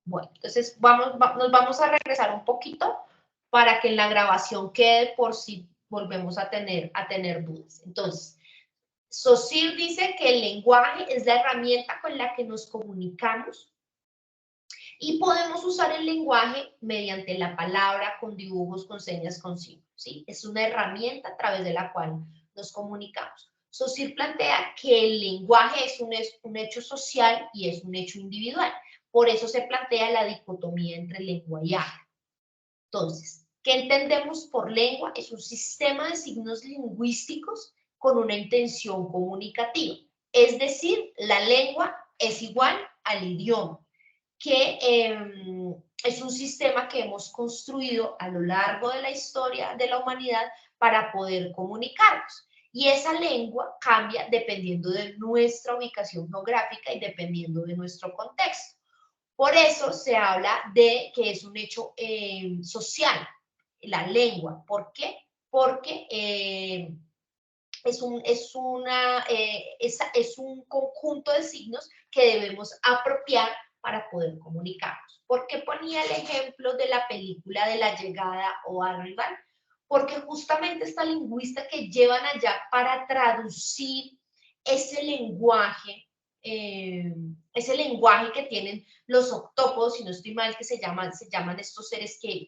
Bueno, entonces nos vamos a regresar un poquito para que en la grabación quede por si volvemos a tener dudas. Entonces, Saussure dice que el lenguaje es la herramienta con la que nos comunicamos y podemos usar el lenguaje mediante la palabra, con dibujos, con señas, con signos, ¿sí? Es una herramienta a través de la cual nos comunicamos. Saussure plantea que el lenguaje es un hecho social y es un hecho individual. Por eso se plantea la dicotomía entre lengua y habla. Entonces, ¿qué entendemos por lengua? Es un sistema de signos lingüísticos con una intención comunicativa. Es decir, la lengua es igual al idioma, que es un sistema que hemos construido a lo largo de la historia de la humanidad para poder comunicarnos. Y esa lengua cambia dependiendo de nuestra ubicación geográfica y dependiendo de nuestro contexto. Por eso se habla de que es un hecho social, la lengua. ¿Por qué? Porque es un conjunto de signos que debemos apropiar para poder comunicarnos. ¿Por qué ponía el ejemplo de la película de La Llegada o Arrival? Porque justamente esta lingüista que llevan allá para traducir ese lenguaje que tienen los octópodos, si no estoy mal, que se llaman estos seres que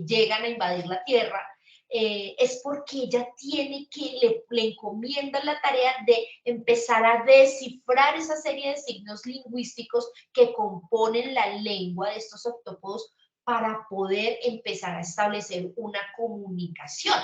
llegan a invadir la Tierra, es porque ella tiene que, le encomienda la tarea de empezar a descifrar esa serie de signos lingüísticos que componen la lengua de estos octópodos para poder empezar a establecer una comunicación.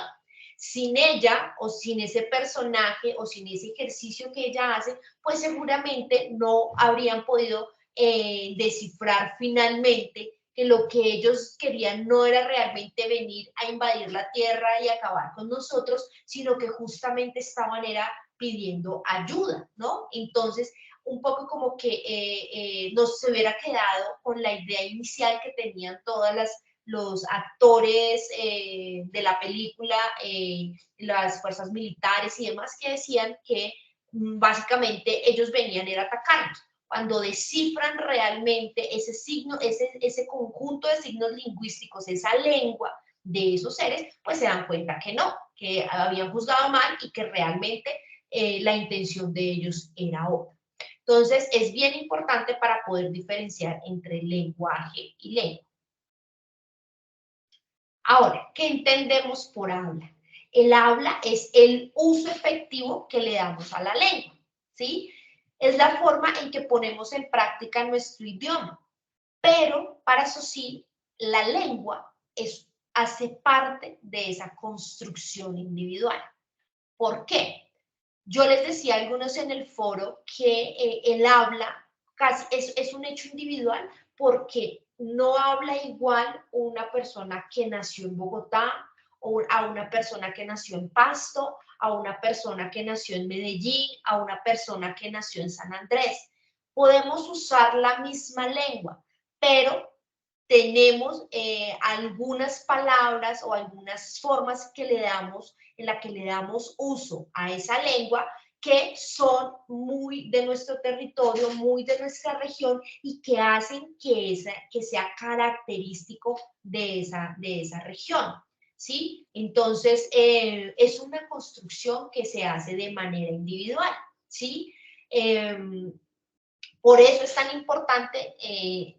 Sin ella o sin ese personaje o sin ese ejercicio que ella hace, pues seguramente no habrían podido descifrar finalmente que lo que ellos querían no era realmente venir a invadir la tierra y acabar con nosotros, sino que justamente estaban era pidiendo ayuda, ¿no? Entonces, un poco como que nos se hubiera quedado con la idea inicial que tenían los actores de la película, las fuerzas militares y demás, que decían que básicamente ellos venían a atacarnos. Cuando descifran realmente ese signo, ese conjunto de signos lingüísticos, esa lengua de esos seres, pues se dan cuenta que no, que habían juzgado mal y que realmente la intención de ellos era otra. Entonces, es bien importante para poder diferenciar entre lenguaje y lengua. Ahora, ¿qué entendemos por habla? El habla es el uso efectivo que le damos a la lengua, ¿sí? Es la forma en que ponemos en práctica nuestro idioma. Pero para Saussure, la lengua hace parte de esa construcción individual. ¿Por qué? Yo les decía a algunos en el foro que el habla casi es un hecho individual porque no habla igual una persona que nació en Bogotá o a una persona que nació en Pasto, a una persona que nació en Medellín, a una persona que nació en San Andrés. Podemos usar la misma lengua, pero tenemos algunas palabras o algunas formas que le damos, en la que le damos uso a esa lengua, que son muy de nuestro territorio, muy de nuestra región y que hacen que sea característico de esa región, ¿sí? Entonces, es una construcción que se hace de manera individual, ¿sí? Por eso es tan importante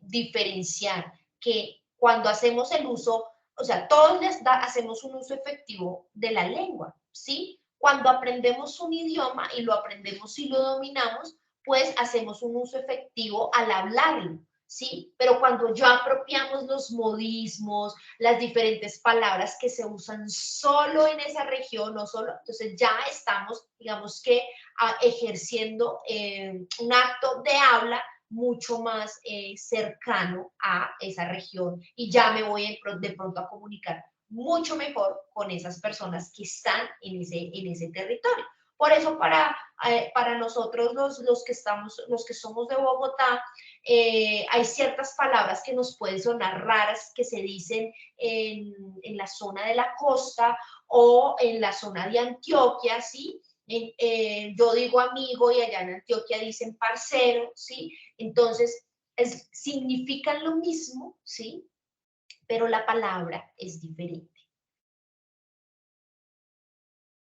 diferenciar que cuando hacemos el uso, o sea, todos hacemos un uso efectivo de la lengua, ¿sí? Cuando aprendemos un idioma y lo aprendemos y lo dominamos, pues hacemos un uso efectivo al hablarlo, ¿sí? Pero cuando ya apropiamos los modismos, las diferentes palabras que se usan solo en esa región, no solo, entonces ya estamos, digamos que, ejerciendo un acto de habla mucho más cercano a esa región y ya me voy de pronto a comunicar mucho mejor con esas personas que están en ese territorio. Por eso para nosotros los que somos de Bogotá, hay ciertas palabras que nos pueden sonar raras que se dicen en la zona de la costa o en la zona de Antioquia, ¿sí? Yo digo amigo y allá en Antioquia dicen parcero, ¿sí? Entonces, significan lo mismo, ¿sí? Pero la palabra es diferente.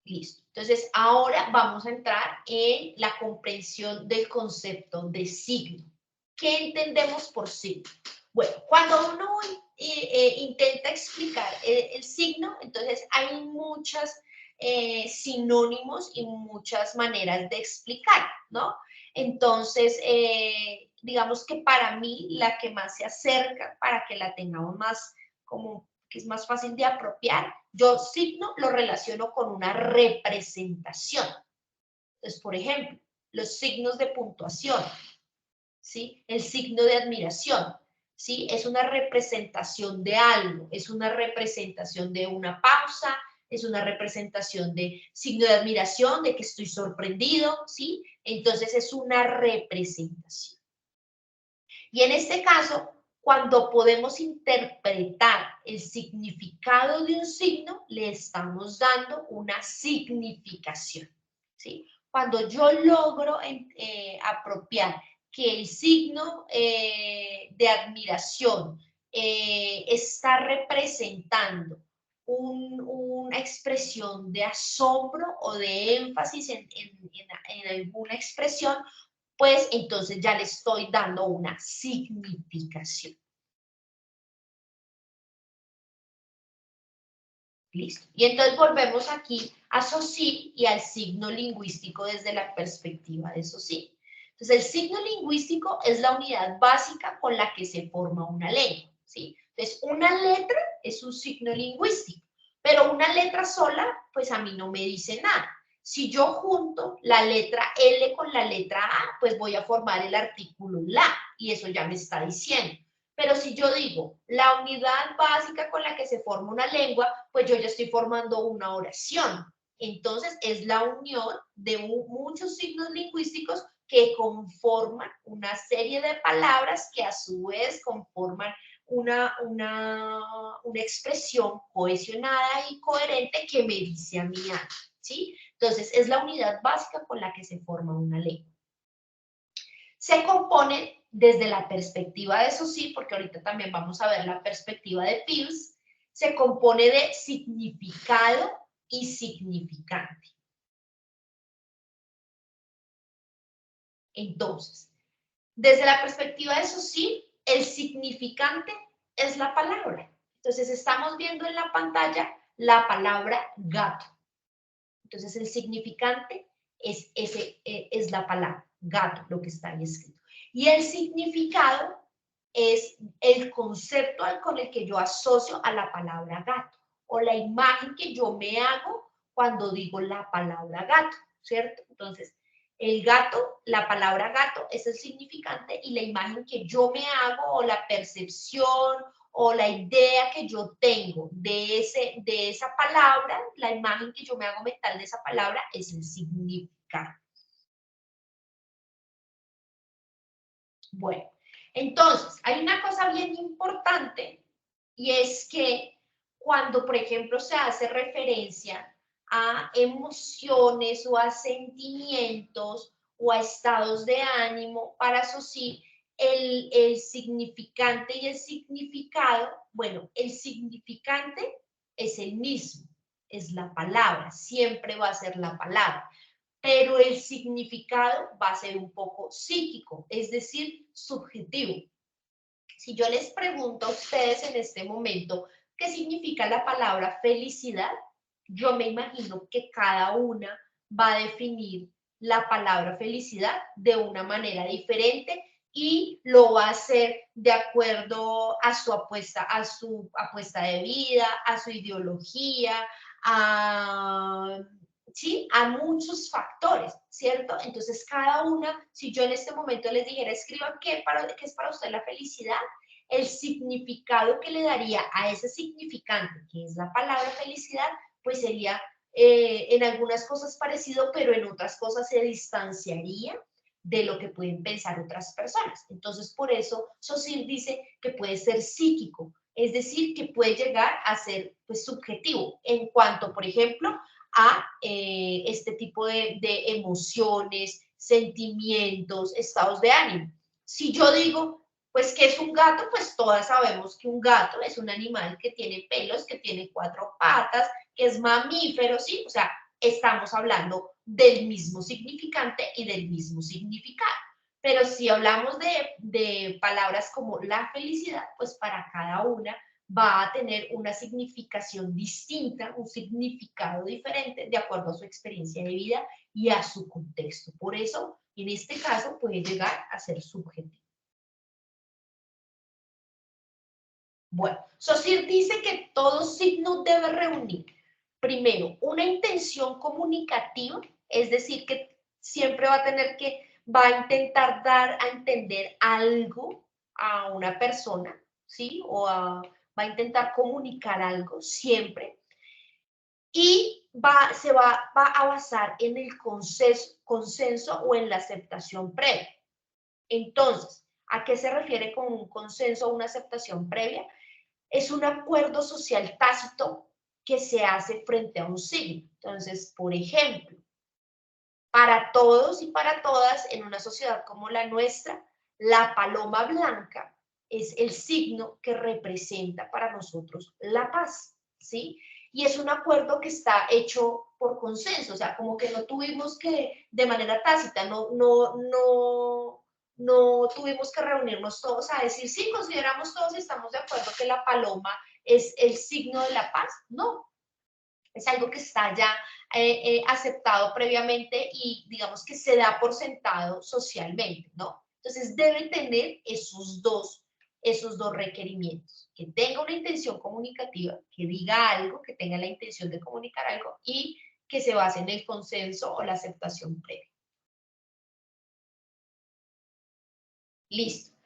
Listo. Entonces, ahora vamos a entrar en la comprensión del concepto de signo. ¿Qué entendemos por signo? Bueno, cuando uno intenta explicar el signo, entonces hay muchos sinónimos y muchas maneras de explicar, ¿no? Entonces, digamos que para mí la que más se acerca, para que la tengamos más como que es más fácil de apropiar, yo signo lo relaciono con una representación. Entonces, por ejemplo, los signos de puntuación, ¿sí? El signo de admiración, ¿sí? Es una representación de algo, es una representación de una pausa, es una representación de signo de admiración, de que estoy sorprendido, ¿sí? Entonces es una representación. Y en este caso, cuando podemos interpretar el significado de un signo, le estamos dando una significación, ¿sí? Cuando yo logro apropiar que el signo de admiración está representando una expresión de asombro o de énfasis en alguna expresión, pues entonces ya le estoy dando una significación. Listo. Y entonces volvemos aquí a Saussure y al signo lingüístico desde la perspectiva de Saussure. Entonces, el signo lingüístico es la unidad básica con la que se forma una lengua, ¿sí? Entonces, una letra es un signo lingüístico, pero una letra sola, pues a mí no me dice nada. Si yo junto la letra L con la letra A, pues voy a formar el artículo la, y eso ya me está diciendo. Pero si yo digo la unidad básica con la que se forma una lengua, pues yo ya estoy formando una oración. Entonces, es la unión de muchos signos lingüísticos que conforman una serie de palabras que a su vez conforman una expresión cohesionada y coherente que me dice a mí algo, ¿sí? Entonces, es la unidad básica con la que se forma una lengua. Se compone desde la perspectiva de Saussure, porque ahorita también vamos a ver la perspectiva de Peirce, se compone de significado y significante. Entonces, desde la perspectiva de Saussure, el significante es la palabra. Entonces, estamos viendo en la pantalla la palabra gato. Entonces, el significante es la palabra gato, lo que está ahí escrito. Y el significado es el concepto con el que yo asocio a la palabra gato o la imagen que yo me hago cuando digo la palabra gato, ¿cierto? Entonces, el gato, la palabra gato es el significante y la imagen que yo me hago o la percepción o la idea que yo tengo de esa palabra, la imagen que yo me hago mental de esa palabra es el significado. Bueno, entonces, hay una cosa bien importante y es que cuando, por ejemplo, se hace referencia a emociones o a sentimientos o a estados de ánimo, para eso sí, el significante y el significado, bueno, el significante es el mismo, es la palabra, siempre va a ser la palabra, pero el significado va a ser un poco psíquico, es decir, subjetivo. Si yo les pregunto a ustedes en este momento qué significa la palabra felicidad, yo me imagino que cada una va a definir la palabra felicidad de una manera diferente y lo va a hacer de acuerdo a su apuesta de vida, a su ideología, a ¿sí? A muchos factores, ¿cierto? Entonces, cada una, si yo en este momento les dijera, escriban qué es para usted la felicidad, el significado que le daría a ese significante, que es la palabra felicidad, pues sería en algunas cosas parecido, pero en otras cosas se distanciaría de lo que pueden pensar otras personas. Entonces, por eso Saussure dice que puede ser psíquico, es decir, que puede llegar a ser pues, subjetivo en cuanto, por ejemplo, a este tipo de emociones, sentimientos, estados de ánimo. Si yo digo, Pues, ¿qué es un gato? Pues todas sabemos que un gato es un animal que tiene pelos, que tiene 4 patas, que es mamífero, ¿sí? O sea, estamos hablando del mismo significante y del mismo significado. Pero si hablamos de palabras como la felicidad, pues para cada una va a tener una significación distinta, un significado diferente de acuerdo a su experiencia de vida y a su contexto. Por eso, en este caso, puede llegar a ser subjetivo. Bueno, Saussure dice que todo signo debe reunir, primero, una intención comunicativa, es decir, que siempre va a intentar dar a entender algo a una persona, ¿sí? Va a intentar comunicar algo siempre, y va a basar en el consenso o en la aceptación previa. Entonces, ¿a qué se refiere con un consenso o una aceptación previa? Es un acuerdo social tácito que se hace frente a un signo. Entonces, por ejemplo, para todos y para todas en una sociedad como la nuestra, la paloma blanca es el signo que representa para nosotros la paz, ¿sí? Y es un acuerdo que está hecho por consenso, o sea, como que no tuvimos que, de manera tácita, no tuvimos que reunirnos todos a decir, sí, consideramos todos y estamos de acuerdo que la paloma es el signo de la paz. No, es algo que está ya aceptado previamente y digamos que se da por sentado socialmente, ¿no? Entonces debe tener esos dos requerimientos, que tenga una intención comunicativa, que diga algo, que tenga la intención de comunicar algo y que se base en el consenso o la aceptación previa. Listo.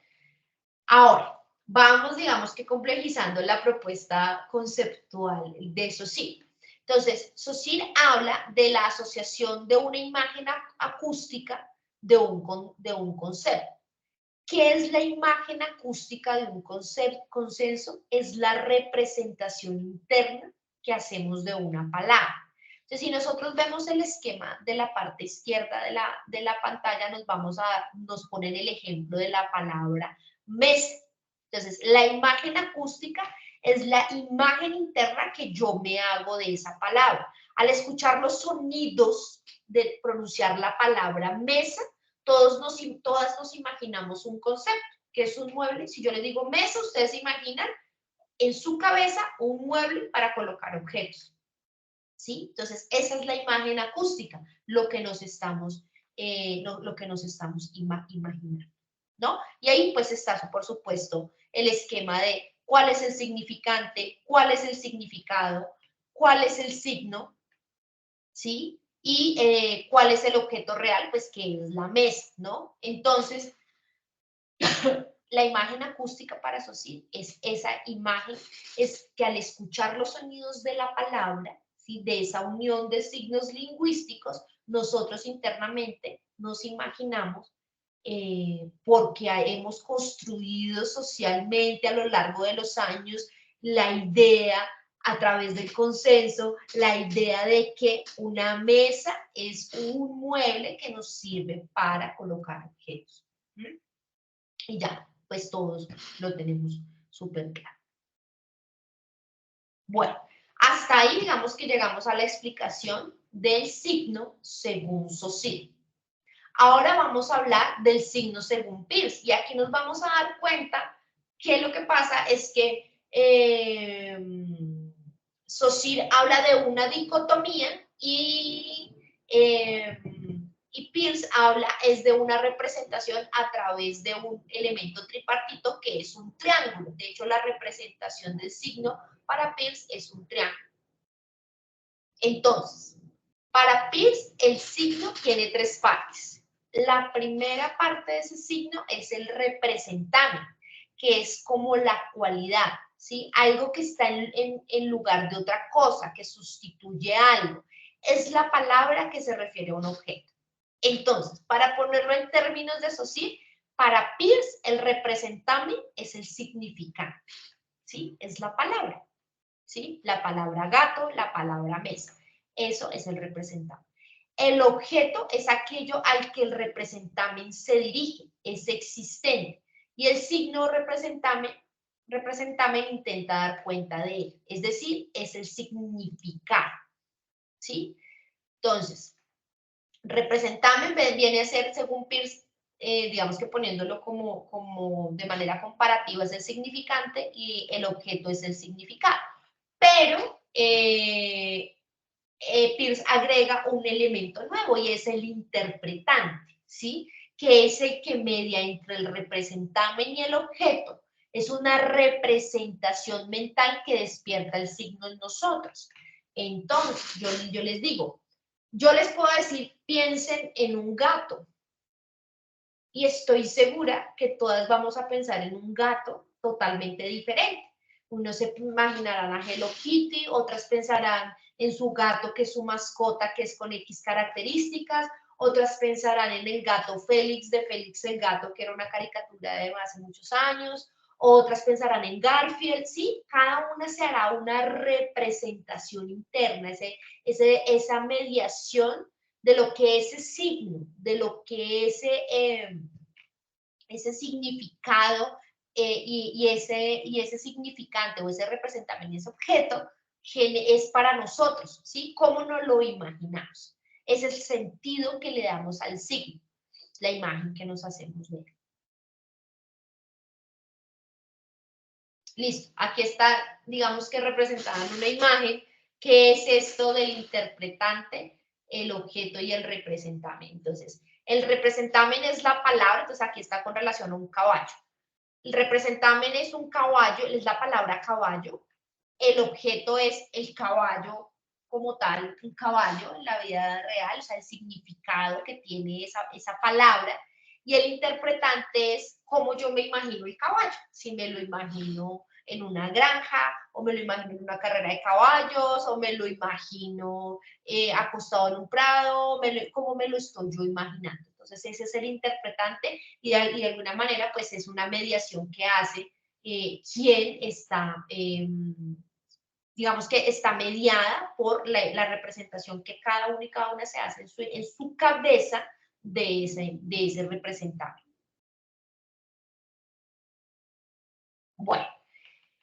Ahora, vamos, digamos que complejizando la propuesta conceptual de Saussure. Entonces, Saussure habla de la asociación de una imagen acústica de un concepto. ¿Qué es la imagen acústica de un consenso? Es la representación interna que hacemos de una palabra. Entonces, si nosotros vemos el esquema de la parte izquierda de la pantalla, nos ponen el ejemplo de la palabra mesa. Entonces, la imagen acústica es la imagen interna que yo me hago de esa palabra. Al escuchar los sonidos de pronunciar la palabra mesa, todas nos imaginamos un concepto, que es un mueble. Si yo les digo mesa, ustedes imaginan en su cabeza un mueble para colocar objetos, ¿sí? Entonces, esa es la imagen acústica, lo que nos estamos imaginando, ¿no? Y ahí pues está, por supuesto, el esquema de cuál es el significante, cuál es el significado, cuál es el signo, ¿sí? Y cuál es el objeto real, pues que es la mesa, ¿no? Entonces, la imagen acústica para Saussure es esa imagen, es que al escuchar los sonidos de la palabra, ¿sí? De esa unión de signos lingüísticos, nosotros internamente nos imaginamos, porque hemos construido socialmente a lo largo de los años la idea a través del consenso, la idea de que una mesa es un mueble que nos sirve para colocar objetos. ¿Mm? Y ya, pues todos lo tenemos súper claro. Bueno, hasta ahí digamos que llegamos a la explicación del signo según Saussure. Ahora vamos a hablar del signo según Peirce y aquí nos vamos a dar cuenta que lo que pasa es que Saussure habla de una dicotomía y Peirce habla es de una representación a través de un elemento tripartito que es un triángulo. De hecho, la representación del signo para Peirce es un triángulo. Entonces, para Peirce el signo tiene 3 partes. La primera parte de ese signo es el representante, que es como la cualidad, ¿sí? Algo que está en lugar de otra cosa, que sustituye algo. Es la palabra que se refiere a un objeto. Entonces, para ponerlo en términos de Saussure, para Peirce el representante es el significante, ¿sí? Es la palabra, ¿sí? La palabra gato, la palabra mesa. Eso es el representante. El objeto es aquello al que el representante se dirige, es existente. y el signo representamen intenta dar cuenta de él, es decir, es el significado, ¿sí? Entonces, representamen viene a ser, según Peirce, digamos que poniéndolo como de manera comparativa, es el significante y el objeto es el significado. Pero Peirce agrega un elemento nuevo y es el interpretante, ¿sí? Que es el que media entre el representamen y el objeto. Es una representación mental que despierta el signo en nosotros. Entonces, yo les digo, yo les puedo decir, piensen en un gato. Y estoy segura que todas vamos a pensar en un gato totalmente diferente. Unos se imaginarán a Hello Kitty, otras pensarán en su gato que es su mascota, que es con X características, otras pensarán en el gato Félix, de Félix el gato, que era una caricatura de hace muchos años, otras pensarán en Garfield, ¿sí? Cada una se hará una representación interna, esa mediación de lo que ese signo, de lo que ese significado y ese significante o ese representante, ese objeto, es para nosotros, ¿sí? ¿Cómo nos lo imaginamos? Es el sentido que le damos al signo, la imagen que nos hacemos ver. Listo, aquí está, digamos que representada en una imagen, ¿qué es esto del interpretante, el objeto y el representamen? Entonces, el representamen es la palabra, entonces aquí está con relación a un caballo. El representamen es un caballo, es la palabra caballo. El objeto es el caballo como tal, un caballo en la vida real, o sea, el significado que tiene esa palabra. Y el interpretante es cómo yo me imagino el caballo. Si me lo imagino en una granja, o me lo imagino en una carrera de caballos, o me lo imagino acostado en un prado, cómo me lo estoy yo imaginando. Entonces, ese es el interpretante y de alguna manera, pues es una mediación que hace quien está, digamos que está mediada por la representación que cada uno y cada una se hace en su cabeza de ese representante. Bueno,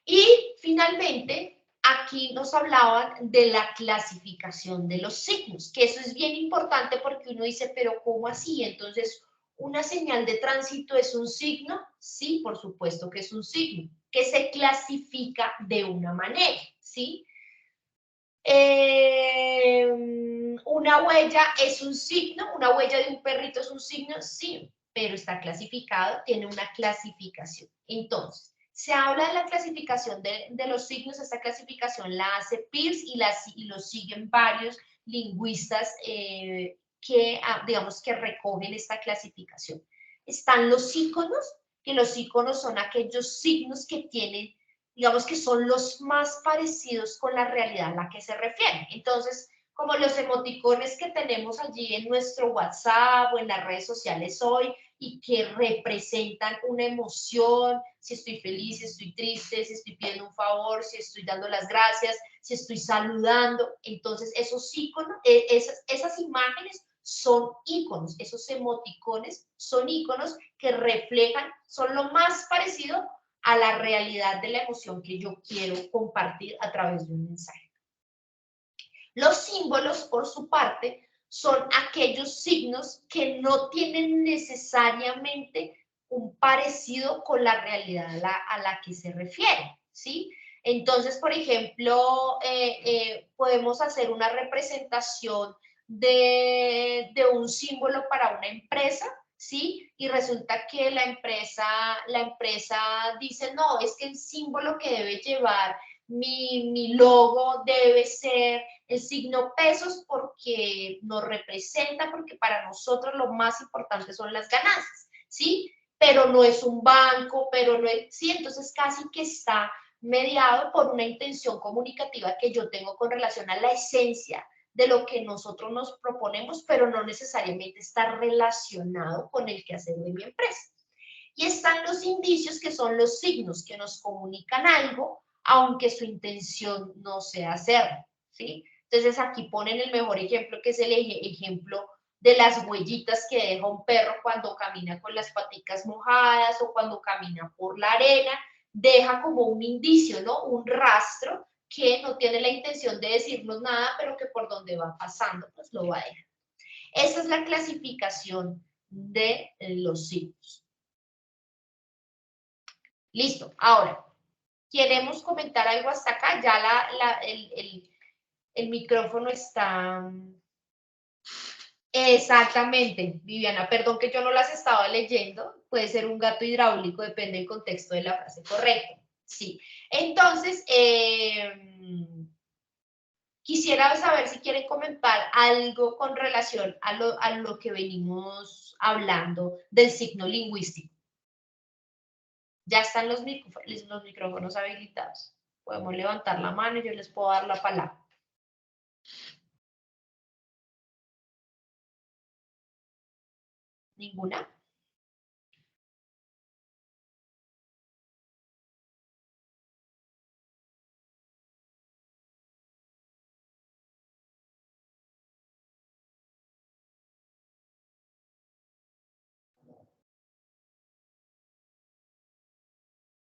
y finalmente, aquí nos hablaban de la clasificación de los signos, que eso es bien importante porque uno dice, pero ¿cómo así? Entonces, ¿una señal de tránsito es un signo? Sí, por supuesto que es un signo, que se clasifica de una manera, ¿sí? Una huella es un signo, una huella de un perrito es un signo, sí, pero está clasificado, tiene una clasificación. Entonces, se habla de la clasificación de los signos, esta clasificación la hace Peirce y lo siguen varios lingüistas que, digamos, que recogen esta clasificación. Están los íconos, que los íconos son aquellos signos que tienen, digamos que son los más parecidos con la realidad a la que se refieren. Entonces, como los emoticones que tenemos allí en nuestro WhatsApp o en las redes sociales hoy y que representan una emoción, si estoy feliz, si estoy triste, si estoy pidiendo un favor, si estoy dando las gracias, si estoy saludando. Entonces, esos iconos, esas imágenes son iconos, esos emoticones son iconos que reflejan, son lo más parecido a la realidad de la emoción que yo quiero compartir a través de un mensaje. Los símbolos, por su parte, son aquellos signos que no tienen necesariamente un parecido con la realidad a la que se refiere, ¿sí? Entonces, por ejemplo, podemos hacer una representación de un símbolo para una empresa, ¿sí? Y resulta que la empresa dice, no, es que el símbolo que debe llevar mi logo debe ser el signo pesos porque nos representa, porque para nosotros lo más importante son las ganancias, ¿sí? Pero no es un banco, pero no es, sí, entonces casi que está mediado por una intención comunicativa que yo tengo con relación a la esencia de lo que nosotros nos proponemos, pero no necesariamente está relacionado con el quehacer de mi empresa. Y están los indicios, que son los signos que nos comunican algo, aunque su intención no sea hacerlo, ¿sí? Entonces aquí ponen el mejor ejemplo, que es el ejemplo de las huellitas que deja un perro cuando camina con las paticas mojadas o cuando camina por la arena, deja como un indicio, ¿no? Un rastro que no tiene la intención de decirnos nada, pero que por donde va pasando, pues lo va a dejar. Esa es la clasificación de los signos. Listo, ahora, ¿queremos comentar algo hasta acá? Ya el micrófono está... Exactamente, Viviana, perdón que yo no las estaba leyendo, puede ser un gato hidráulico, depende del contexto de la frase, correcto, sí. Entonces, quisiera saber si quieren comentar algo con relación a lo que venimos hablando del signo lingüístico. Ya están los micrófonos habilitados. Podemos levantar la mano y yo les puedo dar la palabra. ¿Ninguna?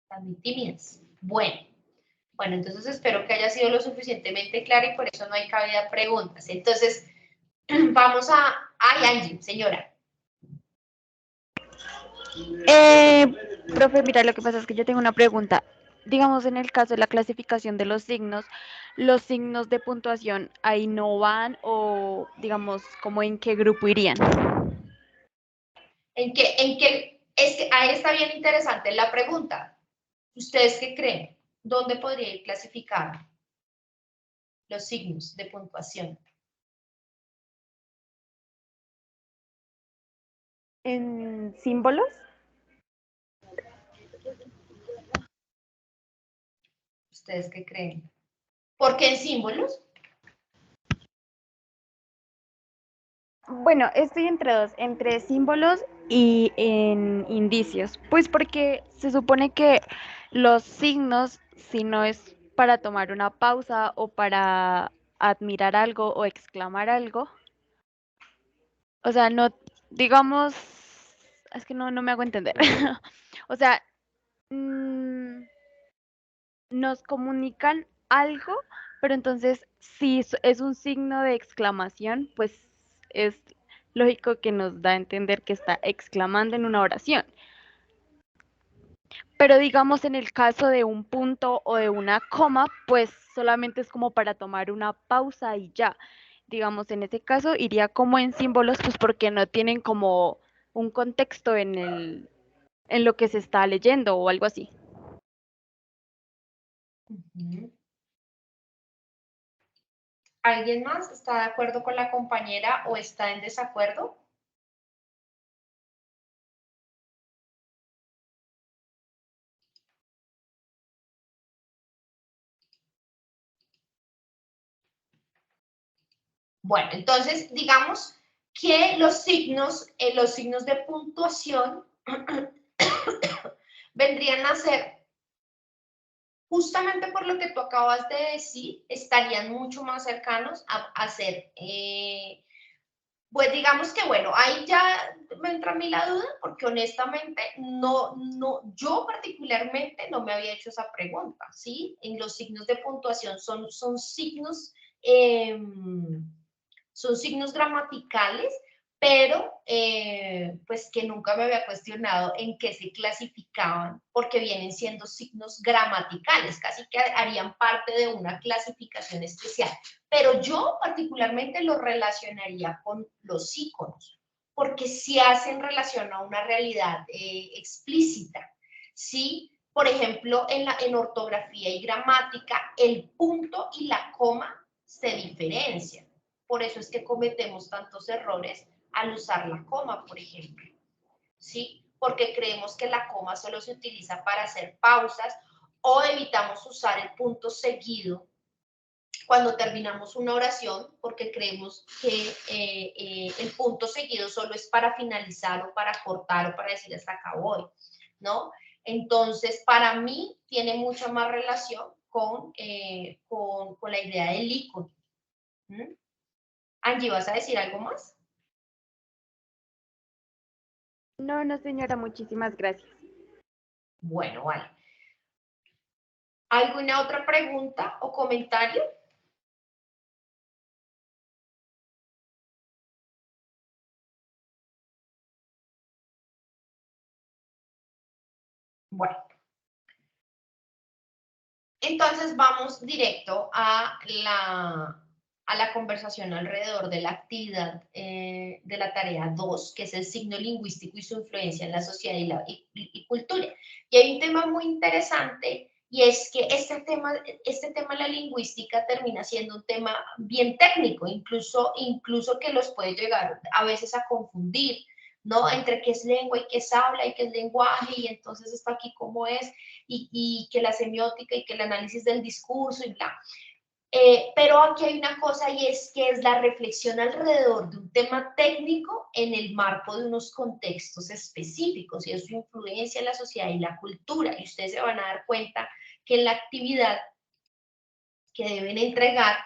Están muy tímidas. Bueno, entonces espero que haya sido lo suficientemente clara y por eso no hay cabida a preguntas. Entonces, vamos a... Ay, Angie, señora. Profe, mira, lo que pasa es que yo tengo una pregunta. Digamos, en el caso de la clasificación de los signos de puntuación ahí no van o, digamos, como en qué grupo irían. Es que ahí está bien interesante la pregunta. ¿Ustedes qué creen? ¿Dónde podría ir clasificado los signos de puntuación? ¿En símbolos? ¿Ustedes qué creen? ¿Por qué en símbolos? Bueno, estoy entre dos, entre símbolos y en indicios. Pues porque se supone que los signos, si no es para tomar una pausa o para admirar algo o exclamar algo, o sea, no, digamos, es que no me hago entender. O sea, mm, nos comunican algo, pero entonces si es un signo de exclamación, pues es lógico que nos da a entender que está exclamando en una oración. Pero digamos en el caso de un punto o de una coma, pues solamente es como para tomar una pausa y ya. Digamos, en ese caso iría como en símbolos, pues porque no tienen como un contexto en lo que se está leyendo o algo así. ¿Alguien más está de acuerdo con la compañera o está en desacuerdo? Bueno, entonces digamos que los signos de puntuación vendrían a ser, justamente por lo que tú acabas de decir, estarían mucho más cercanos a ser, pues digamos que bueno, ahí ya me entra a mí la duda, porque honestamente yo particularmente no me había hecho esa pregunta, ¿sí? En los signos de puntuación eh, son signos gramaticales, pero pues que nunca me había cuestionado en qué se clasificaban, porque vienen siendo signos gramaticales, casi que harían parte de una clasificación especial. Pero yo particularmente lo relacionaría con los iconos, porque sí hacen relación a una realidad explícita, ¿sí? Por ejemplo, en ortografía y gramática, el punto y la coma se diferencian. Por eso es que cometemos tantos errores al usar la coma, por ejemplo, ¿sí? Porque creemos que la coma solo se utiliza para hacer pausas o evitamos usar el punto seguido cuando terminamos una oración porque creemos que el punto seguido solo es para finalizar o para cortar o para decir hasta acá voy, ¿no? Entonces, para mí tiene mucha más relación con la idea del icono. ¿Mm? Angie, ¿vas a decir algo más? No, no, señora, muchísimas gracias. Bueno, vale. ¿Alguna otra pregunta o comentario? Bueno, entonces vamos directo a la conversación alrededor de la actividad de la tarea 2, que es el signo lingüístico y su influencia en la sociedad y cultura. Y hay un tema muy interesante y es que este tema de la lingüística termina siendo un tema bien técnico, incluso que los puede llegar a veces a confundir, ¿no? Entre qué es lengua y qué es habla y qué es lenguaje y entonces esto aquí cómo es y que la semiótica y que el análisis del discurso y bla. Pero aquí hay una cosa y es que es la reflexión alrededor de un tema técnico en el marco de unos contextos específicos y es su influencia en la sociedad y la cultura. Y ustedes se van a dar cuenta que en la actividad que deben entregar,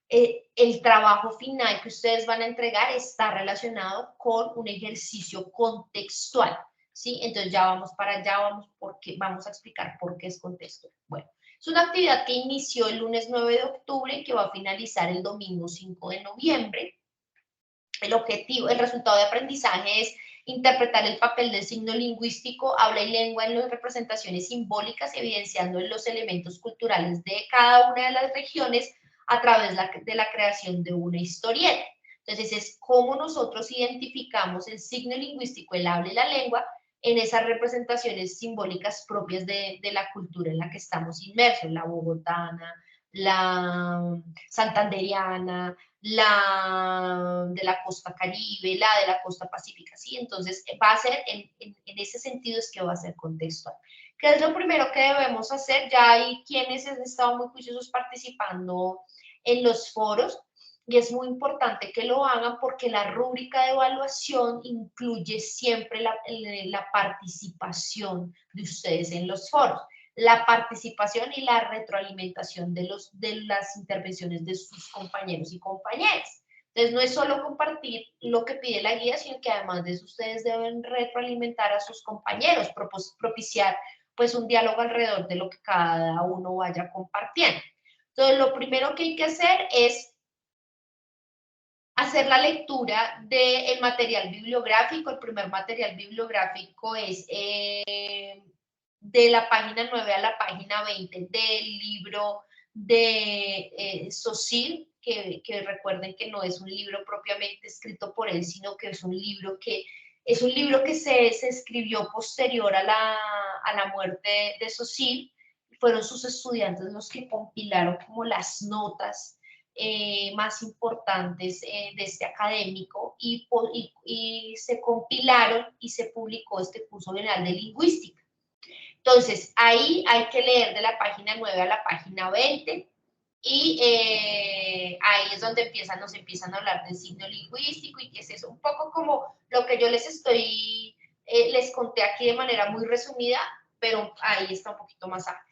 el trabajo final que ustedes van a entregar está relacionado con un ejercicio contextual, ¿sí? Entonces ya vamos para allá, vamos a explicar por qué es contextual. Bueno, es una actividad que inició el lunes 9 de octubre y que va a finalizar el domingo 5 de noviembre. El resultado de aprendizaje es interpretar el papel del signo lingüístico, habla y lengua en las representaciones simbólicas, evidenciando los elementos culturales de cada una de las regiones a través de la creación de una historieta. Entonces, es cómo nosotros identificamos el signo lingüístico, el habla y la lengua, en esas representaciones simbólicas propias de la cultura en la que estamos inmersos, la bogotana, la santanderiana, la de la costa caribe, la de la costa pacífica, ¿sí? Entonces, va a ser, en ese sentido es que va a ser contextual. ¿Qué es lo primero que debemos hacer? Ya hay quienes han estado muy juiciosos participando en los foros, y es muy importante que lo hagan porque la rúbrica de evaluación incluye siempre la participación de ustedes en los foros, la participación y la retroalimentación de las intervenciones de sus compañeros y compañeras. Entonces, no es solo compartir lo que pide la guía, sino que además de eso ustedes deben retroalimentar a sus compañeros, propiciar pues un diálogo alrededor de lo que cada uno vaya compartiendo. Entonces, lo primero que hay que hacer es hacer la lectura del material bibliográfico. El primer material bibliográfico es de la página 9 a la página 20 del libro de Saussure, que recuerden que no es un libro propiamente escrito por él, sino que es un libro que se escribió posterior a la muerte de Saussure. Fueron sus estudiantes los que compilaron como las notas más importantes de este académico y se compilaron y se publicó este curso general de lingüística. Entonces, ahí hay que leer de la página 9 a la página 20 y ahí es donde nos empiezan a hablar del signo lingüístico y qué es eso, un poco como lo que yo les conté aquí de manera muy resumida, pero ahí está un poquito más amplio.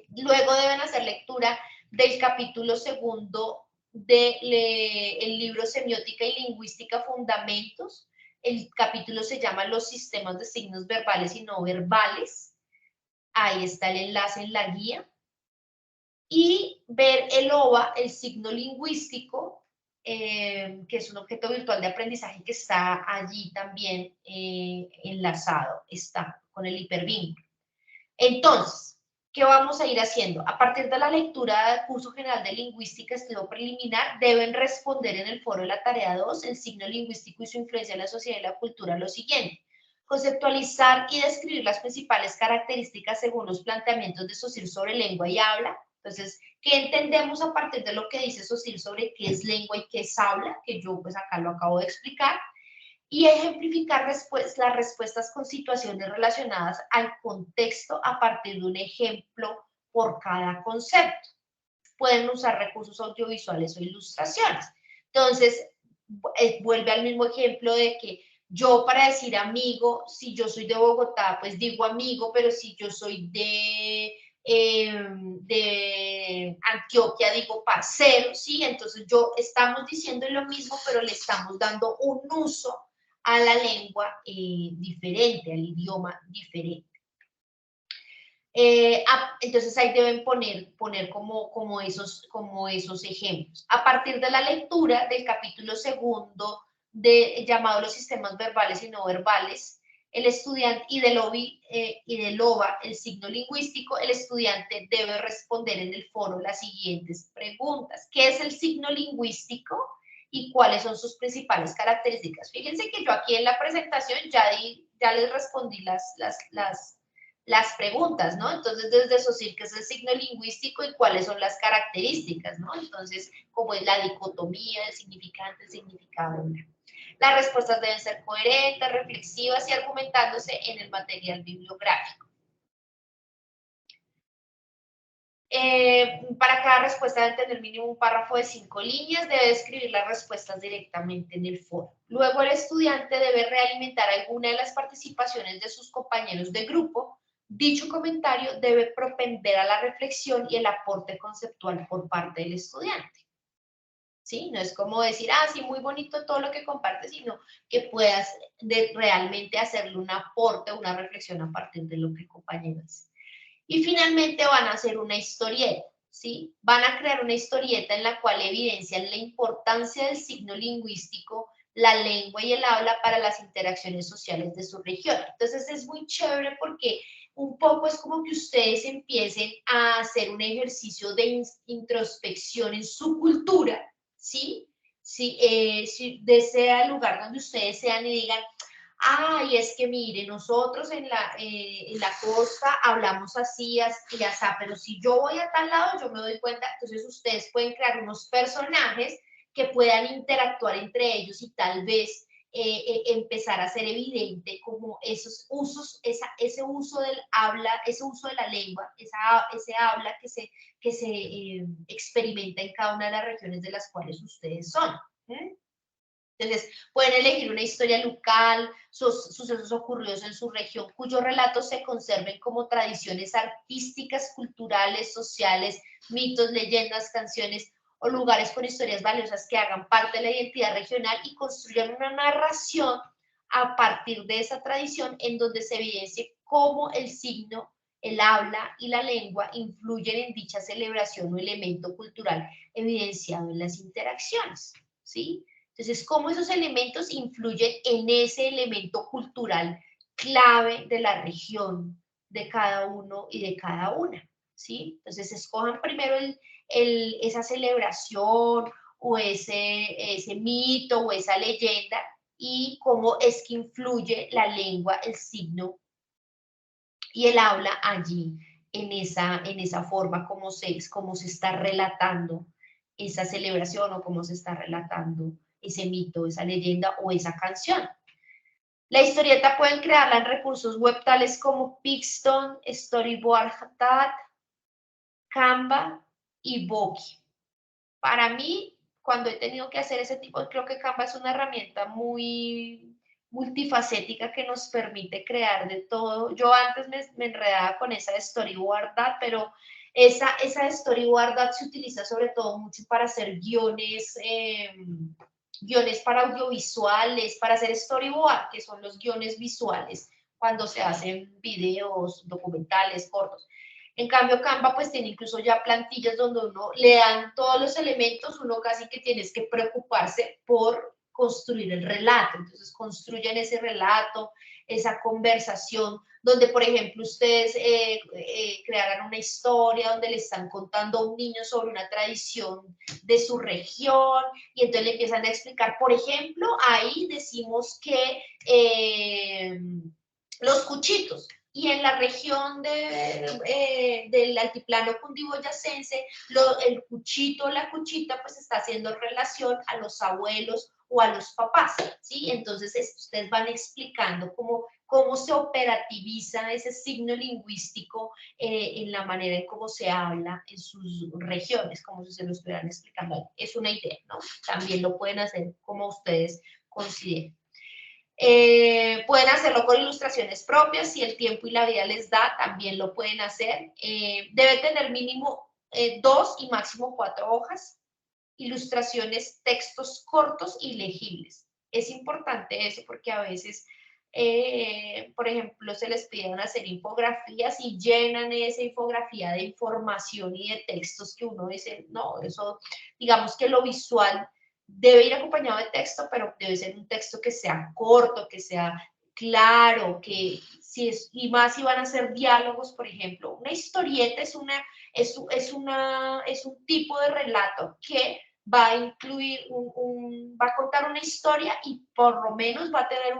Luego deben hacer lectura del capítulo segundo del libro Semiótica y Lingüística Fundamentos. El capítulo se llama Los sistemas de signos verbales y no verbales. Ahí está el enlace en la guía. Y ver el OVA, el signo lingüístico, que es un objeto virtual de aprendizaje que está allí también enlazado, está con el hipervínculo. Entonces, ¿qué vamos a ir haciendo? A partir de la lectura del curso general de lingüística, estudio preliminar, deben responder en el foro de la tarea 2, el signo lingüístico y su influencia en la sociedad y la cultura, lo siguiente. Conceptualizar y describir las principales características según los planteamientos de Saussure sobre lengua y habla. Entonces, ¿qué entendemos a partir de lo que dice Saussure sobre qué es lengua y qué es habla? Que yo pues acá lo acabo de explicar. Y ejemplificar las respuestas con situaciones relacionadas al contexto a partir de un ejemplo por cada concepto. Pueden usar recursos audiovisuales o ilustraciones. Entonces, vuelve al mismo ejemplo de que yo para decir amigo, si yo soy de Bogotá, pues digo amigo, pero si yo soy de Antioquia, digo parcero, ¿sí? Entonces estamos diciendo lo mismo, pero le estamos dando un uso a la lengua diferente, al idioma diferente. Entonces ahí deben poner como esos ejemplos. A partir de la lectura del capítulo segundo llamado Los sistemas verbales y no verbales, el estudiante, y de LOBA, el signo lingüístico, el estudiante debe responder en el foro las siguientes preguntas. ¿Qué es el signo lingüístico y cuáles son sus principales características? Fíjense que yo aquí en la presentación ya les respondí las preguntas, ¿no? Entonces, desde decir qué es el signo lingüístico y cuáles son las características, ¿no? Entonces, como es la dicotomía del significante, el significado. Las respuestas deben ser coherentes, reflexivas y argumentándose en el material bibliográfico. Para cada respuesta debe tener mínimo un párrafo de 5 líneas, debe escribir las respuestas directamente en el foro. Luego el estudiante debe realimentar alguna de las participaciones de sus compañeros de grupo. Dicho comentario debe propender a la reflexión y el aporte conceptual por parte del estudiante. ¿Sí? No es como decir, sí, muy bonito todo lo que compartes, sino que puedas realmente hacerle un aporte, una reflexión a partir de lo que el compañero dice. Y finalmente van a hacer una historieta, ¿sí? Van a crear una historieta en la cual evidencian la importancia del signo lingüístico, la lengua y el habla para las interacciones sociales de su región. Entonces es muy chévere porque un poco es como que ustedes empiecen a hacer un ejercicio de introspección en su cultura, ¿sí? Si desea el lugar donde ustedes sean y digan, y es que mire, nosotros en la costa hablamos así, así, así, pero si yo voy a tal lado, yo me doy cuenta, entonces ustedes pueden crear unos personajes que puedan interactuar entre ellos y tal vez empezar a hacer evidente como esos usos, ese uso del habla, ese uso de la lengua, ese habla que se experimenta en cada una de las regiones de las cuales ustedes son. Entonces, pueden elegir una historia local, sucesos ocurridos en su región, cuyos relatos se conserven como tradiciones artísticas, culturales, sociales, mitos, leyendas, canciones o lugares con historias valiosas que hagan parte de la identidad regional y construyan una narración a partir de esa tradición en donde se evidencie cómo el signo, el habla y la lengua influyen en dicha celebración o elemento cultural evidenciado en las interacciones, ¿sí? Entonces, cómo esos elementos influyen en ese elemento cultural clave de la región, de cada uno y de cada una, ¿sí? Entonces, escojan primero esa celebración o ese mito o esa leyenda y cómo es que influye la lengua, el signo y el habla allí en esa forma, cómo se está relatando esa celebración o cómo se está relatando ese mito, esa leyenda o esa canción. La historieta pueden crearla en recursos web tales como Pixton, Storyboardhat, Canva y Boki. Para mí, cuando he tenido que hacer ese tipo, creo que Canva es una herramienta muy multifacética que nos permite crear de todo. Yo antes me enredaba con esa de Storyboardhat, pero esa de Storyboardhat se utiliza sobre todo mucho para hacer guiones para audiovisuales, para hacer storyboard, que son los guiones visuales, cuando se hacen videos, documentales, cortos. En cambio, Canva pues tiene incluso ya plantillas donde uno le dan todos los elementos, uno casi que tienes que preocuparse por construir el relato. Entonces, construyen ese relato, esa conversación, donde, por ejemplo, ustedes crearan una historia donde le están contando a un niño sobre una tradición de su región, y entonces le empiezan a explicar, por ejemplo, ahí decimos que los cuchitos, y en la región del altiplano cundiboyacense, el cuchito, la cuchita, pues está haciendo relación a los abuelos o a los papás, ¿sí? Entonces, ustedes van explicando cómo se operativiza ese signo lingüístico en la manera en cómo se habla en sus regiones, como si se lo estuvieran explicando. Es una idea, ¿no? También lo pueden hacer como ustedes consideren. Pueden hacerlo con ilustraciones propias, si el tiempo y la vida les da, también lo pueden hacer. Debe tener mínimo 2 y máximo 4 hojas, ilustraciones, textos cortos y legibles. Es importante eso porque a veces, por ejemplo, se les piden hacer infografías y llenan esa infografía de información y de textos que uno dice, no, eso, digamos que lo visual debe ir acompañado de texto, pero debe ser un texto que sea corto, que sea claro, que si es, y más si van a ser diálogos, por ejemplo, una historieta es un tipo de relato que va a incluir va a contar una historia y por lo menos va a tener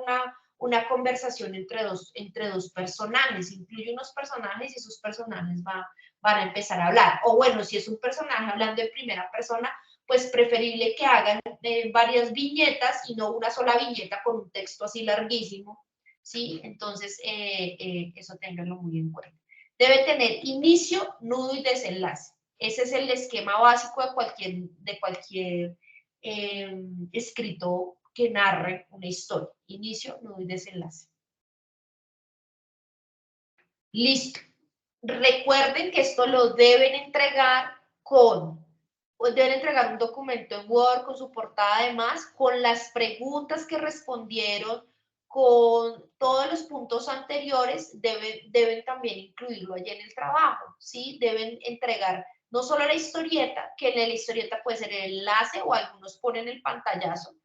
una conversación entre dos personajes, incluye unos personajes y esos personajes van a empezar a hablar. O bueno, si es un personaje hablando en primera persona, pues preferible que hagan varias viñetas y no una sola viñeta con un texto así larguísimo, ¿sí? Entonces, eso ténganlo muy en cuenta. Debe tener inicio, nudo y desenlace. Ese es el esquema básico de cualquier escritor que narre una historia. Inicio, nudo y desenlace. Listo. Recuerden que esto lo deben entregar deben entregar un documento en Word con su portada además, con las preguntas que respondieron, con todos los puntos anteriores, deben también incluirlo allí en el trabajo, ¿sí? Deben entregar no solo la historieta, que en la historieta puede ser el enlace o algunos ponen el pantallazo,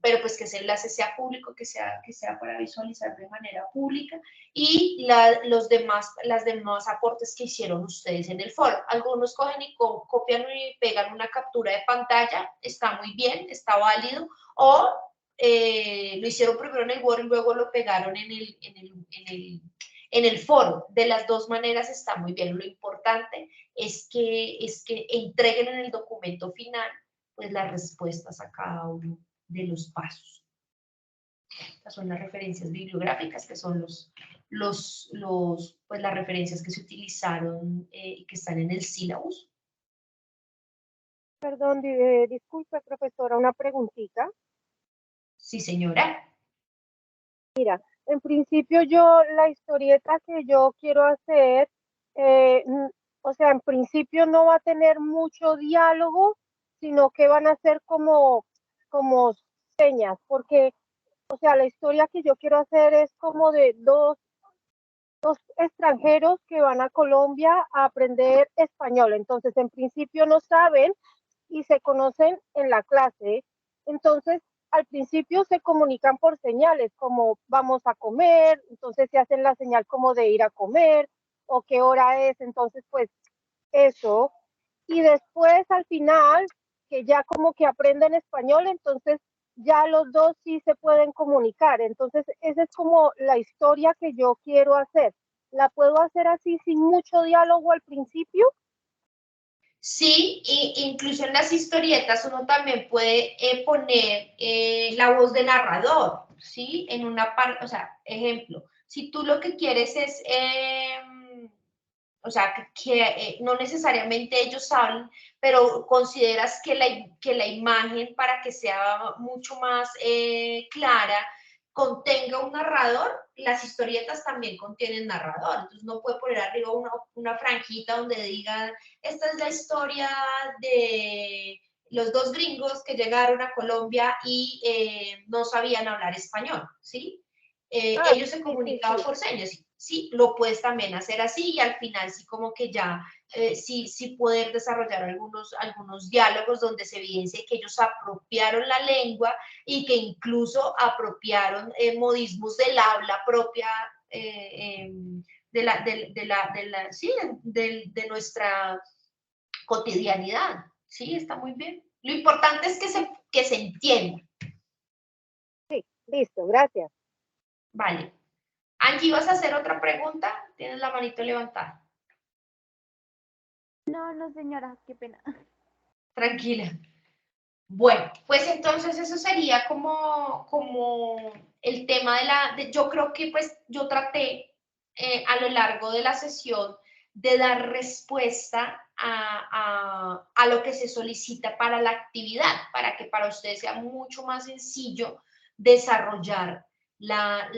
pero pues que ese enlace sea público, que sea para visualizar de manera pública, y las demás aportes que hicieron ustedes en el foro. Algunos cogen y copian y pegan una captura de pantalla, está muy bien, está válido, o lo hicieron primero en el Word y luego lo pegaron en el foro. De las dos maneras está muy bien. Lo importante es que entreguen en el documento final pues las respuestas a cada uno de los pasos. Estas son las referencias bibliográficas, que son pues las referencias que se utilizaron y que están en el sílabus. Perdón, disculpe, profesora, una preguntita. Sí, señora. Mira, en principio yo, la historieta que yo quiero hacer, o sea, en principio no va a tener mucho diálogo, sino que van a ser como señas, porque, o sea, la historia que yo quiero hacer es como de dos extranjeros que van a Colombia a aprender español. Entonces, en principio no saben y se conocen en la clase. Entonces, al principio se comunican por señales, como vamos a comer, entonces se hacen la señal como de ir a comer o qué hora es, entonces pues eso. Y después al final, que ya como que aprenden español, entonces ya los dos sí se pueden comunicar. Entonces, esa es como la historia que yo quiero hacer. ¿La puedo hacer así sin mucho diálogo al principio? Sí, incluso en las historietas uno también puede poner la voz de narrador, ¿sí? En una parte, o sea, ejemplo, si tú lo que quieres es, o sea, no necesariamente ellos hablan, pero consideras que la imagen para que sea mucho más clara contenga un narrador, las historietas también contienen narrador, entonces no puede poner arriba una franjita donde diga, esta es la historia de los dos gringos que llegaron a Colombia y no sabían hablar español, ¿sí? Ellos se Sí, sí, comunicaban sí. por señas, sí, lo puedes también hacer así y al final sí como que ya, sí poder desarrollar algunos diálogos donde se evidencie que ellos apropiaron la lengua y que incluso apropiaron modismos del habla propia sí, de nuestra cotidianidad, sí, está muy bien. Lo importante es que se entienda. Sí, listo, gracias. Vale. Angie, ¿vas a hacer otra pregunta? Tienes la manito levantada. No, no, señora, qué pena. Tranquila. Bueno, pues entonces eso sería como el tema yo creo que pues yo traté a lo largo de la sesión de dar respuesta a lo que se solicita para la actividad, para que para ustedes sea mucho más sencillo desarrollar la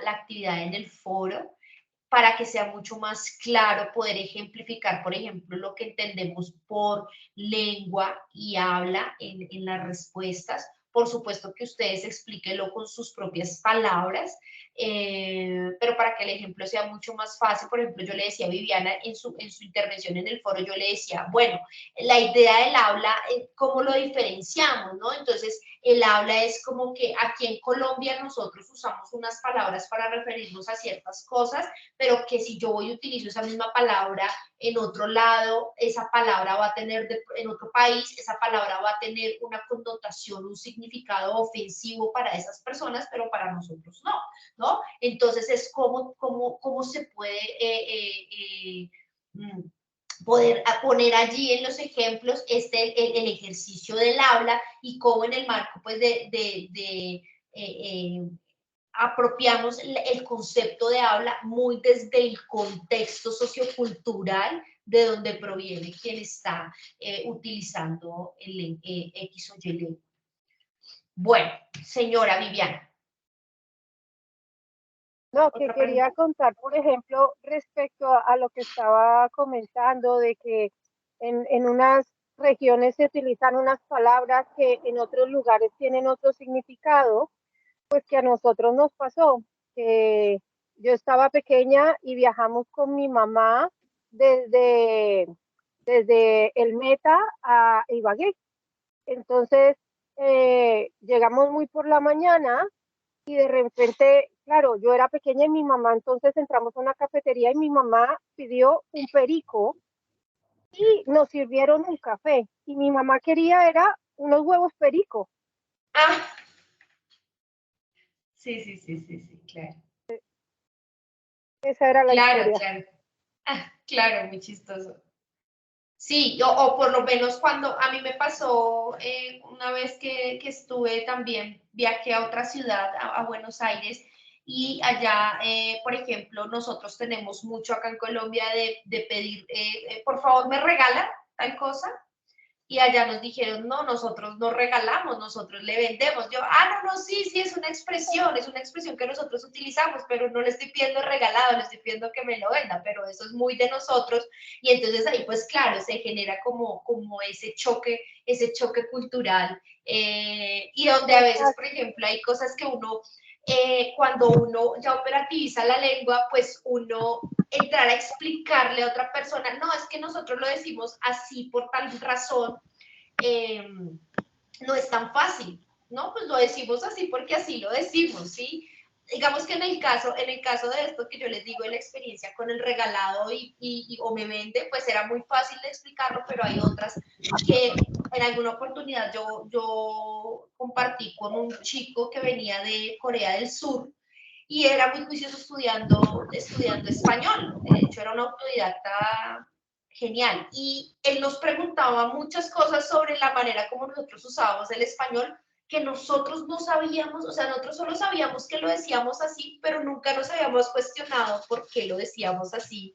actividad en el foro. para que sea mucho más claro poder ejemplificar, por ejemplo, lo que entendemos por lengua y habla en las respuestas. Por supuesto que ustedes explíquenlo con sus propias palabras, pero para que el ejemplo sea mucho más fácil. Por ejemplo, yo le decía a Viviana en su intervención en el foro, yo le decía, bueno, la idea del habla, ¿cómo lo diferenciamos, no? Entonces, el habla es como que aquí en Colombia nosotros usamos unas palabras para referirnos a ciertas cosas, pero que si yo voy y utilizo esa misma palabra en otro lado, esa palabra va a tener, en otro país, esa palabra va a tener una connotación, un significado ofensivo para esas personas, pero para nosotros no, ¿no? Entonces es cómo se puede poder poner allí en los ejemplos el ejercicio del habla y cómo en el marco pues apropiamos el concepto de habla muy desde el contexto sociocultural de donde proviene quien está utilizando el X o Y lengua. Bueno, señora Viviana. No, que quería contar, por ejemplo, respecto a lo que estaba comentando, de que en unas regiones se utilizan unas palabras que en otros lugares tienen otro significado, pues que a nosotros nos pasó, que yo estaba pequeña y viajamos con mi mamá desde, desde el Meta a Ibagué. Entonces, llegamos muy por la mañana y de repente, claro, yo era pequeña y mi mamá, entonces entramos a una cafetería y mi mamá pidió un perico y nos sirvieron un café. Y mi mamá quería era unos huevos perico. Ah, sí, claro. Esa era la Claro, historia. claro. Ah, claro, muy chistoso. Sí, o por lo menos cuando a mí me pasó una vez que estuve también, viajé a otra ciudad, a Buenos Aires, y allá, por ejemplo, nosotros tenemos mucho acá en Colombia de pedir, por favor, ¿me regala tal cosa? Y allá nos dijeron, no, nosotros no regalamos, nosotros le vendemos. Yo, no, sí, es una expresión que nosotros utilizamos, pero no le estoy pidiendo regalado, le estoy pidiendo que me lo venda, pero eso es muy de nosotros. Y entonces ahí, pues claro, se genera como ese choque cultural, y donde a veces, por ejemplo, hay cosas que uno, cuando uno ya operativiza la lengua, pues uno entrar a explicarle a otra persona, no, es que nosotros lo decimos así por tal razón, no es tan fácil, ¿no? Pues lo decimos así porque así lo decimos, ¿sí? Digamos que en el caso de esto que yo les digo, de la experiencia con el regalado o me vende, pues era muy fácil de explicarlo, pero hay otras que en alguna oportunidad yo compartí con un chico que venía de Corea del Sur, y era muy juicioso estudiando español. De hecho, era un autodidacta genial. Y él nos preguntaba muchas cosas sobre la manera como nosotros usábamos el español, que nosotros no sabíamos, o sea, nosotros solo sabíamos que lo decíamos así, pero nunca nos habíamos cuestionado por qué lo decíamos así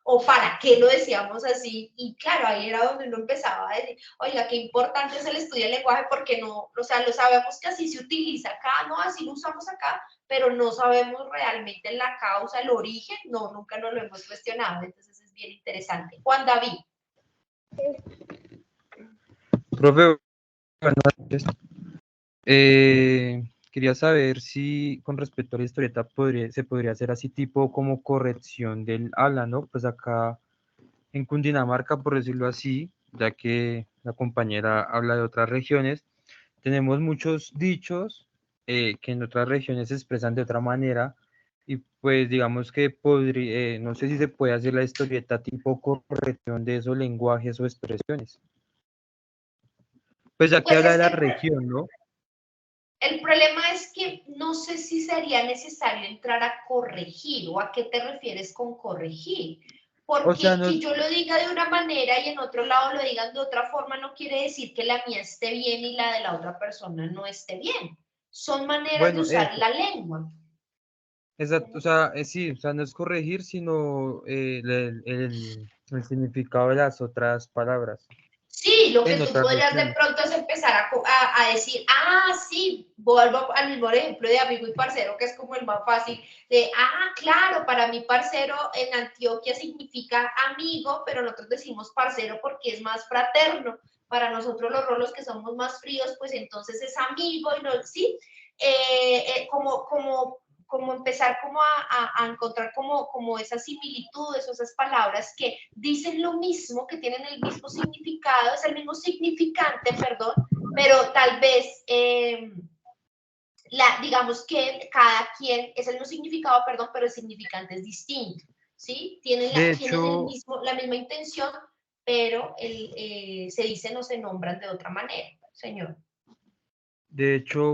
o para qué lo decíamos así. Y claro, ahí era donde uno empezaba a decir, oiga, qué importante es el estudio del lenguaje, porque no, o sea, lo sabemos que así se utiliza acá, no, así lo usamos acá, pero no sabemos realmente la causa, el origen, no, nunca nos lo hemos cuestionado. Entonces es bien interesante. Juan David. Profe, buenas noches. Quería saber si con respecto a la historieta se podría hacer así tipo como corrección del habla, ¿no? Pues acá en Cundinamarca, por decirlo así, ya que la compañera habla de otras regiones, tenemos muchos dichos que en otras regiones se expresan de otra manera y pues digamos que podría, no sé si se puede hacer la historieta tipo corrección de esos lenguajes o expresiones. Pues ya que Pues habla es de que la región, ¿no? el problema es que no sé si sería necesario entrar a corregir, o a qué te refieres con corregir. O sea, Porque no, que yo lo diga de una manera y en otro lado lo digan de otra forma no quiere decir que la mía esté bien y la de la otra persona no esté bien. Son maneras de bueno, usar eso. la lengua. Exacto, o sea, sí, o sea, no es corregir, sino el significado de las otras palabras. Sí, lo que en tú otras podrías de regiones. pronto es empezar a decir, sí, vuelvo al mismo ejemplo de amigo y parcero, que es como el más fácil, de, claro, para mí parcero en Antioquia significa amigo, pero nosotros decimos parcero porque es más fraterno. Para nosotros los rolos que somos más fríos, pues entonces es amigo, y no, sí, como empezar como a encontrar como esas similitudes o esas palabras que dicen lo mismo, que tienen el mismo significado, es el mismo significante, perdón, pero tal vez, digamos que cada quien, es el mismo significado, perdón, pero el significante es distinto, ¿sí? Tienen De el hecho, mismo, la misma intención, pero se dicen o se nombran de otra manera, señor.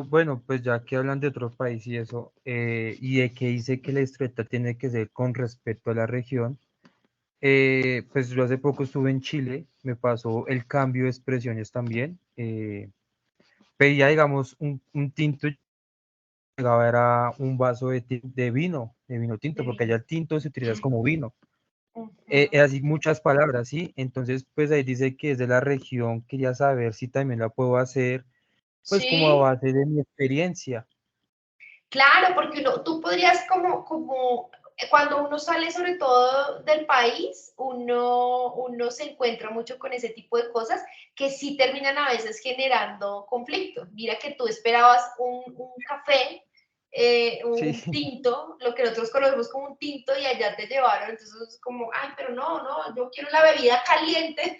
bueno, pues ya que hablan de otro país y eso, y de que dice que la historieta tiene que ser con respeto a la región, pues yo hace poco estuve en Chile, me pasó el cambio de expresiones también, pedía, digamos, un tinto, llegaba era un vaso de vino tinto, porque allá el tinto se utiliza como vino. Así muchas palabras, ¿sí? Entonces, pues ahí dice que es de la región, quería saber si también la puedo hacer, pues como a Sí, base de mi experiencia. claro, porque tú podrías cuando uno sale sobre todo del país, uno se encuentra mucho con ese tipo de cosas que sí terminan a veces generando conflicto. Mira que tú esperabas un café, Sí, un tinto, lo que nosotros conocemos como un tinto, y allá te llevaron, entonces es como, pero no, yo quiero la bebida caliente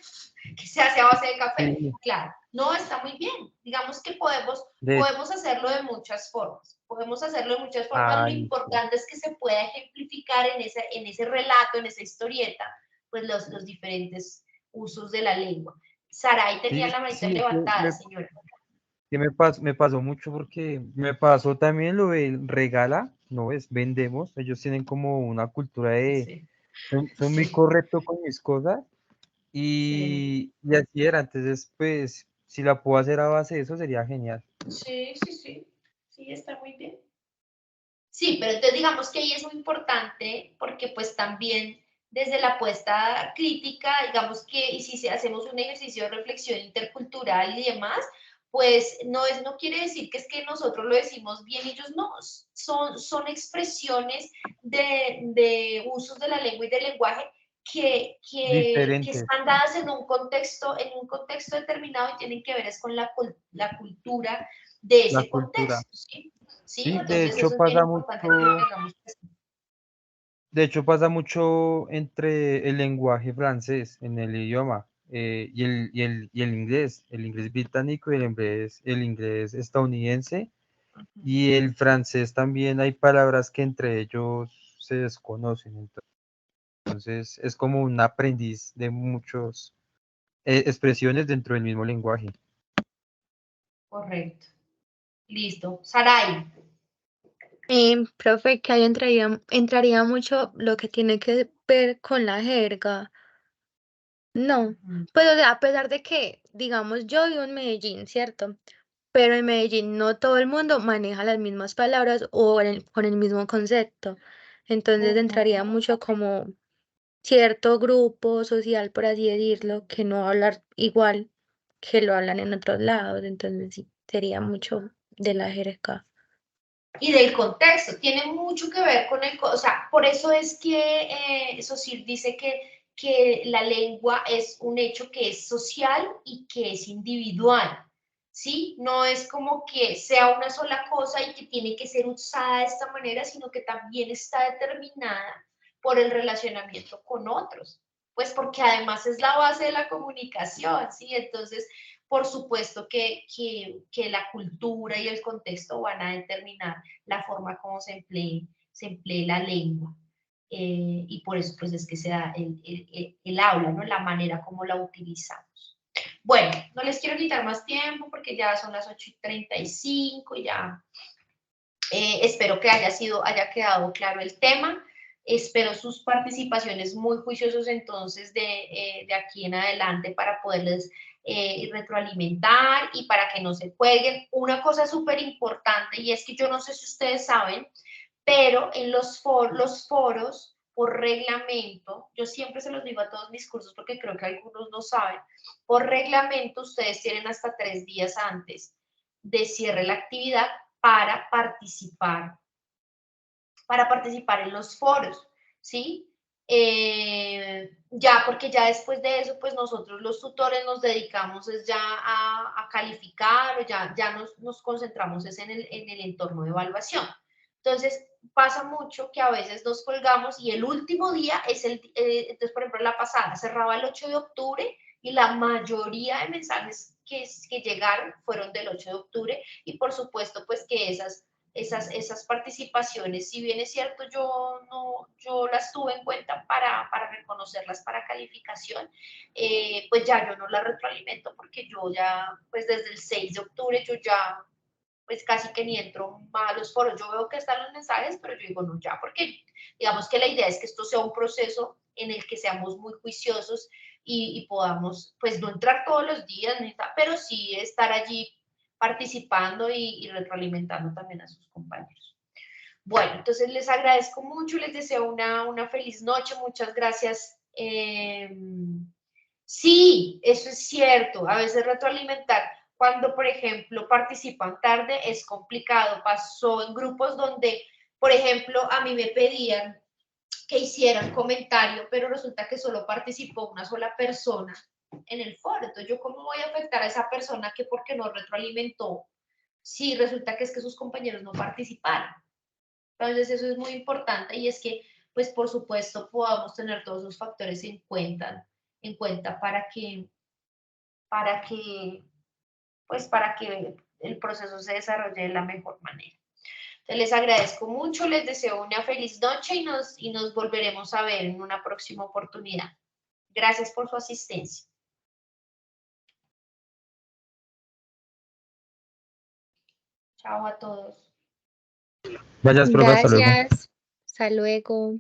que se hace a base de café. sí, Claro, no está muy bien. Digamos que de, podemos hacerlo de muchas formas. Podemos hacerlo de muchas formas. Lo ay, sí, importante es que se pueda ejemplificar en ese relato, en esa historieta, pues los diferentes usos de la lengua. Saray tenía sí, la manita sí, es que levantada, señora. me pasó mucho porque me pasó también lo del regala, ¿no es? Vendemos, ellos tienen como una cultura de, Sí, son muy sí, correctos con mis cosas sí. y así era, entonces pues si la puedo hacer a base de eso sería genial. Sí, está muy bien. Sí, pero entonces digamos que ahí es muy importante porque pues también desde la apuesta crítica, digamos que, y si hacemos un ejercicio de reflexión intercultural y demás, pues no quiere decir que es que nosotros lo decimos bien, ellos no, son expresiones de usos de la lengua y del lenguaje que Diferentes. están dadas en un contexto determinado y tienen que ver es con la cultura de La ese cultura. contexto, ¿sí? Sí, Sí, entonces eso es bien importante que lo tengamos presente. de hecho pasa mucho entre el lenguaje francés en el idioma y el inglés británico y el inglés estadounidense y el francés también hay palabras que entre ellos se desconocen. Entonces es como un aprendiz de muchas expresiones dentro del mismo lenguaje. Correcto. Listo. Saray. Profe, que ahí entraría mucho lo que tiene que ver con la jerga. No, Ujú. pues o sea, a pesar de que, digamos, yo vivo en Medellín, ¿cierto? Pero en Medellín no todo el mundo maneja las mismas palabras o con el mismo concepto. Entonces entraría mucho como cierto grupo social, por así decirlo, que no va a hablar igual que lo hablan en otros lados. Entonces sí, sería mucho de la jerga. Y del contexto, tiene mucho que ver con o sea, por eso es que Saussure dice que la lengua es un hecho que es social y que es individual, ¿sí? No es como que sea una sola cosa y que tiene que ser usada de esta manera, sino que también está determinada por el relacionamiento con otros, pues porque además es la base de la comunicación, ¿sí? Entonces, por supuesto que la cultura y el contexto van a determinar la forma como se emplee la lengua. Y por eso pues es que se da el aula, ¿no? La manera como la utilizamos. Bueno, no les quiero quitar más tiempo porque ya son las 8:35 y ya espero que haya quedado claro el tema. Espero sus participaciones muy juiciosos entonces de aquí en adelante para poderles retroalimentar y para que no se cuelguen. Una cosa súper importante y es que yo no sé si ustedes saben, pero en los foros por reglamento, yo siempre se los digo a todos mis cursos porque creo que algunos no saben, por reglamento ustedes tienen hasta 3 días antes de cierre la actividad para participar en los foros, ¿sí? Ya, porque ya después de eso, pues nosotros los tutores nos dedicamos es ya a calificar o ya nos concentramos es en el entorno de evaluación. Entonces, pasa mucho que a veces nos colgamos y el último día es entonces, por ejemplo, la pasada cerraba el 8 de octubre y la mayoría de mensajes que llegaron fueron del 8 de octubre y por supuesto, pues que esas participaciones, si bien es cierto, yo las tuve en cuenta para reconocerlas para calificación, pues ya yo no las retroalimento porque yo ya, pues desde el 6 de octubre yo ya, pues casi que ni entro más a los foros. Yo veo que están los mensajes, pero yo digo no ya, porque digamos que la idea es que esto sea un proceso en el que seamos muy juiciosos y podamos, pues no entrar todos los días, pero sí estar allí participando y retroalimentando también a sus compañeros. Bueno, entonces les agradezco mucho, les deseo una feliz noche, muchas gracias. Sí, eso es cierto, a veces retroalimentar, cuando por ejemplo participan tarde es complicado, pasó en grupos donde, por ejemplo, a mí me pedían que hiciera un comentario, pero resulta que solo participó una sola persona en el foro. Entonces, ¿yo cómo voy a afectar a esa persona que porque no retroalimentó si resulta que es que sus compañeros no participaron? Entonces, eso es muy importante y es que, pues, por supuesto, podamos tener todos los factores en cuenta para que, pues, para que el proceso se desarrolle de la mejor manera. Entonces, les agradezco mucho, les deseo una feliz noche y nos volveremos a ver en una próxima oportunidad. Gracias por su asistencia. Chao a todos. Gracias, profe, hasta luego. Gracias. Hasta luego.